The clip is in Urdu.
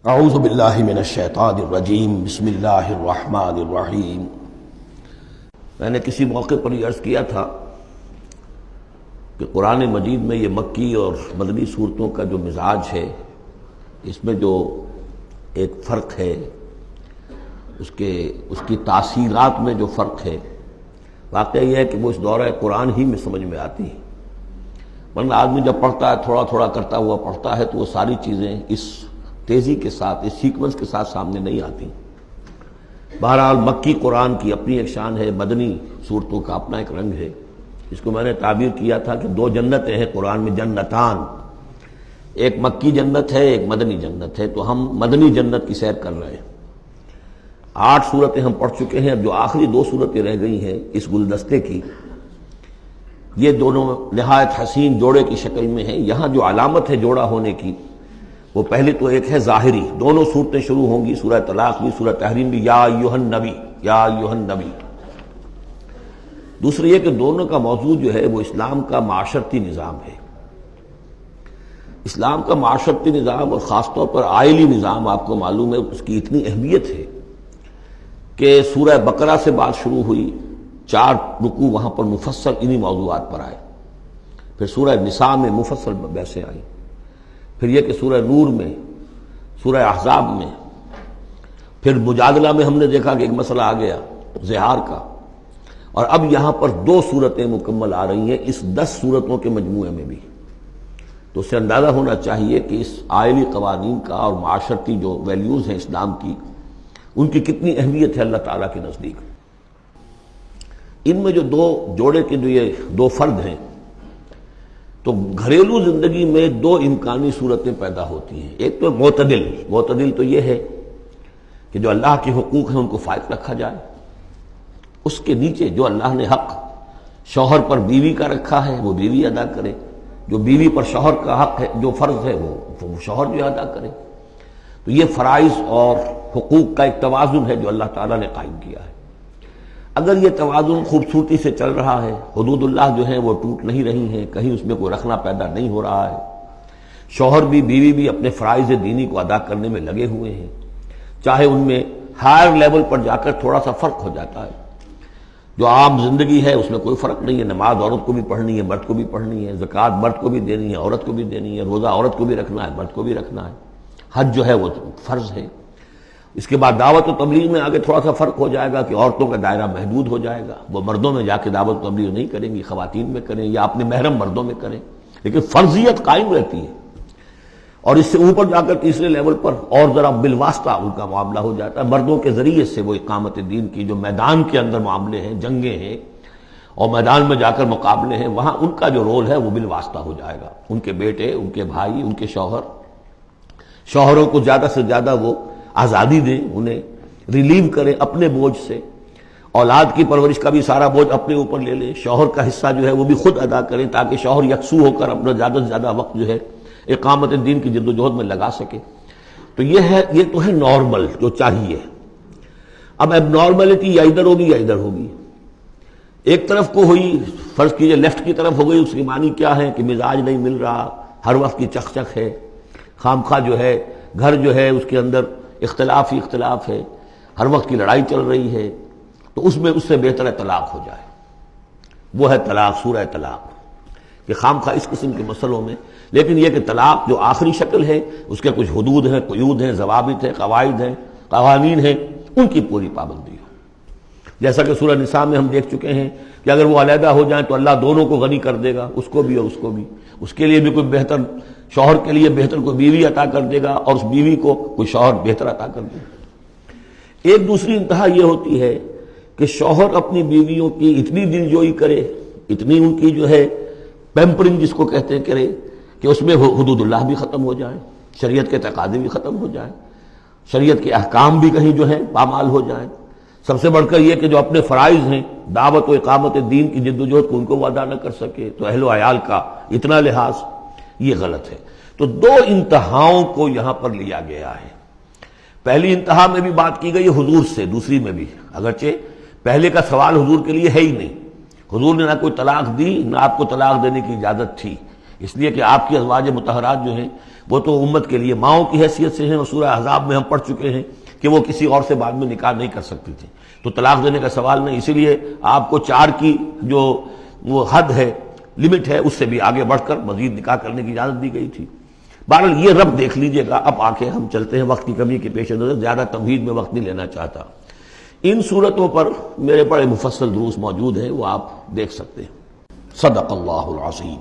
اعوذ باللہ من الشیطان الرجیم بسم اللہ الرحمن الرحیم۔ میں نے کسی موقع پر یہ عرض کیا تھا کہ قرآن مجید میں یہ مکی اور مدنی صورتوں کا جو مزاج ہے، اس میں جو ایک فرق ہے، اس کی تاثیرات میں جو فرق ہے، واقعہ یہ ہے کہ وہ اس دورہ قرآن ہی میں سمجھ میں آتی ہے، ورنہ آدمی جب پڑھتا ہے تھوڑا تھوڑا کرتا ہوا پڑھتا ہے تو وہ ساری چیزیں اس تیزی کے ساتھ، اس سیکوینس کے ساتھ سامنے نہیں آتی۔ بہرحال مکی قرآن کی اپنی ایک شان ہے، مدنی صورتوں کا اپنا ایک رنگ ہے۔ اس کو میں نے تعبیر کیا تھا کہ دو جنتیں ہیں قرآن میں، جنتان، ایک مکی جنت ہے، ایک مدنی جنت ہے، تو ہم مدنی جنت کی سیر کر رہے ہیں۔ 8 صورتیں ہم پڑھ چکے ہیں، اب جو آخری 2 صورتیں رہ گئی ہیں اس گلدستے کی، یہ دونوں نہایت حسین جوڑے کی شکل میں ہیں۔ یہاں جو علامت ہے جوڑا ہونے کی، وہ پہلے تو ایک ہے ظاہری، دونوں صورتیں شروع ہوں گی، سورہ طلاق بھی، سورہ تحریم بھی، یا ایھا النبی، یا ایھا النبی۔ دوسری یہ کہ دونوں کا موضوع جو ہے وہ اسلام کا معاشرتی نظام ہے۔ اسلام کا معاشرتی نظام اور خاص طور پر آئلی نظام، آپ کو معلوم ہے اس کی اتنی اہمیت ہے کہ سورہ بقرہ سے بات شروع ہوئی، 4 رکوع وہاں پر مفصل انہی موضوعات پر آئے، پھر سورہ نساء میں مفصل بحثیں آئیں، پھر یہ کہ سورہ نور میں، سورہ احزاب میں، پھر مجادلہ میں ہم نے دیکھا کہ ایک مسئلہ آ گیا زہار کا، اور اب یہاں پر 2 صورتیں مکمل آ رہی ہیں اس 10 صورتوں کے مجموعے میں بھی۔ تو اس سے اندازہ ہونا چاہیے کہ اس آئلی قوانین کا اور معاشرتی جو ویلیوز ہیں اسلام کی، ان کی کتنی اہمیت ہے اللہ تعالیٰ کے نزدیک۔ ان میں جو 2 جوڑے کے جو یہ 2 فرد ہیں، تو گھریلو زندگی میں 2 امکانی صورتیں پیدا ہوتی ہیں۔ ایک تو معتدل تو یہ ہے کہ جو اللہ کے حقوق ہیں ان کو فائق رکھا جائے، اس کے نیچے جو اللہ نے حق شوہر پر بیوی کا رکھا ہے وہ بیوی ادا کرے، جو بیوی پر شوہر کا حق ہے، جو فرض ہے وہ شوہر جو ادا کرے۔ تو یہ فرائض اور حقوق کا ایک توازن ہے جو اللہ تعالیٰ نے قائم کیا ہے۔ اگر یہ توازن خوبصورتی سے چل رہا ہے، حدود اللہ جو ہیں وہ ٹوٹ نہیں رہی ہیں، کہیں اس میں کوئی رخنہ پیدا نہیں ہو رہا ہے، شوہر بھی بیوی بھی اپنے فرائض دینی کو ادا کرنے میں لگے ہوئے ہیں، چاہے ان میں ہائر لیول پر جا کر تھوڑا سا فرق ہو جاتا ہے، جو عام زندگی ہے اس میں کوئی فرق نہیں ہے، نماز عورت کو بھی پڑھنی ہے، مرد کو بھی پڑھنی ہے، زکوٰۃ مرد کو بھی دینی ہے، عورت کو بھی دینی ہے، روزہ عورت کو بھی رکھنا ہے، مرد کو بھی رکھنا ہے، حج جو ہے وہ فرض ہے۔ اس کے بعد دعوت و تبلیغ میں آگے تھوڑا سا فرق ہو جائے گا کہ عورتوں کا دائرہ محدود ہو جائے گا، وہ مردوں میں جا کے دعوت و تبلیغ نہیں کریں گی، خواتین میں کریں یا اپنے محرم مردوں میں کریں، لیکن فرضیت قائم رہتی ہے۔ اور اس سے اوپر جا کر تیسرے لیول پر اور ذرا بالواسطہ ان کا معاملہ ہو جاتا ہے، مردوں کے ذریعے سے وہ اقامت دین کی جو میدان کے اندر معاملے ہیں، جنگیں ہیں اور میدان میں جا کر مقابلے ہیں، وہاں ان کا جو رول ہے وہ بالواسطہ ہو جائے گا۔ ان کے بیٹے، ان کے بھائی، ان کے شوہروں کو زیادہ سے زیادہ وہ آزادی دیں، انہیں ریلیو کریں اپنے بوجھ سے، اولاد کی پرورش کا بھی سارا بوجھ اپنے اوپر لے لیں، شوہر کا حصہ جو ہے وہ بھی خود ادا کریں تاکہ شوہر یکسو ہو کر اپنا زیادہ سے زیادہ وقت جو ہے اقامت دین کی جد و جہد میں لگا سکے۔ تو یہ تو ہے نارمل جو چاہیے۔ اب اب نارملٹی یا ادھر ہوگی یا ادھر ہوگی، ایک طرف کو ہوئی، فرض کیجئے لیفٹ کی طرف ہو گئی، اس کی معنی کیا ہے کہ مزاج نہیں مل رہا، ہر وقت کی چک چک ہے، خامخواہ جو ہے گھر جو ہے اس کے اندر اختلاف ہی اختلاف ہے، ہر وقت کی لڑائی چل رہی ہے، تو اس سے بہتر ہے طلاق ہو جائے۔ وہ ہے طلاق، سورہ طلاق، کہ خامخواہ اس قسم کے مسئلوں میں، لیکن یہ کہ طلاق جو آخری شکل ہے اس کے کچھ حدود ہیں، قیود ہیں، ضوابط ہیں، قواعد ہیں، قوانین ہیں، ان کی پوری پابندی ہو۔ جیسا کہ سورہ نساء میں ہم دیکھ چکے ہیں کہ اگر وہ علیحدہ ہو جائیں تو اللہ دونوں کو غنی کر دے گا، اس کو بھی اور اس کو بھی، اس کے لیے بھی کوئی بہتر، شوہر کے لیے بہتر کوئی بیوی عطا کر دے گا اور اس بیوی کو کوئی شوہر بہتر عطا کر دے گا۔ ایک دوسری انتہا یہ ہوتی ہے کہ شوہر اپنی بیویوں کی اتنی دلجوئی کرے، اتنی ان کی جو ہے پیمپرنگ جس کو کہتے ہیں کرے، کہ اس میں حدود اللہ بھی ختم ہو جائیں، شریعت کے تقاضے بھی ختم ہو جائیں، شریعت کے احکام بھی کہیں جو ہے پامال ہو جائیں۔ سب سے بڑھ کر یہ کہ جو اپنے فرائض ہیں، دعوت و اقامت دین کی جد و جہد کو ان کو وہ ادا نہ کر سکے، تو اہل و عیال کا اتنا لحاظ، یہ غلط ہے۔ تو 2 انتہاؤں کو یہاں پر لیا گیا ہے۔ پہلی انتہا میں بھی بات کی گئی حضور سے، دوسری میں بھی، اگرچہ پہلے کا سوال حضور کے لیے ہے ہی نہیں، حضور نے نہ کوئی طلاق دی، نہ آپ کو طلاق دینے کی اجازت تھی، اس لیے کہ آپ کی ازواج مطہرات جو ہیں وہ تو امت کے لیے ماؤں کی حیثیت سے ہیں، اور سورہ احزاب میں ہم پڑھ چکے ہیں کہ وہ کسی اور سے بعد میں نکاح نہیں کر سکتی تھی، تو طلاق دینے کا سوال نہیں، اسی لیے آپ کو 4 کی جو وہ حد ہے، لمٹ ہے، اس سے بھی آگے بڑھ کر مزید نکاح کرنے کی اجازت دی گئی تھی۔ بہرحال یہ رب دیکھ لیجئے گا۔ اب آنکھیں ہم چلتے ہیں، وقت کی کمی کے پیش نظر زیادہ تمہید میں وقت نہیں لینا چاہتا۔ ان صورتوں پر میرے بڑے مفصل دروس موجود ہیں، وہ آپ دیکھ سکتے ہیں۔ صدق اللہ العظیم۔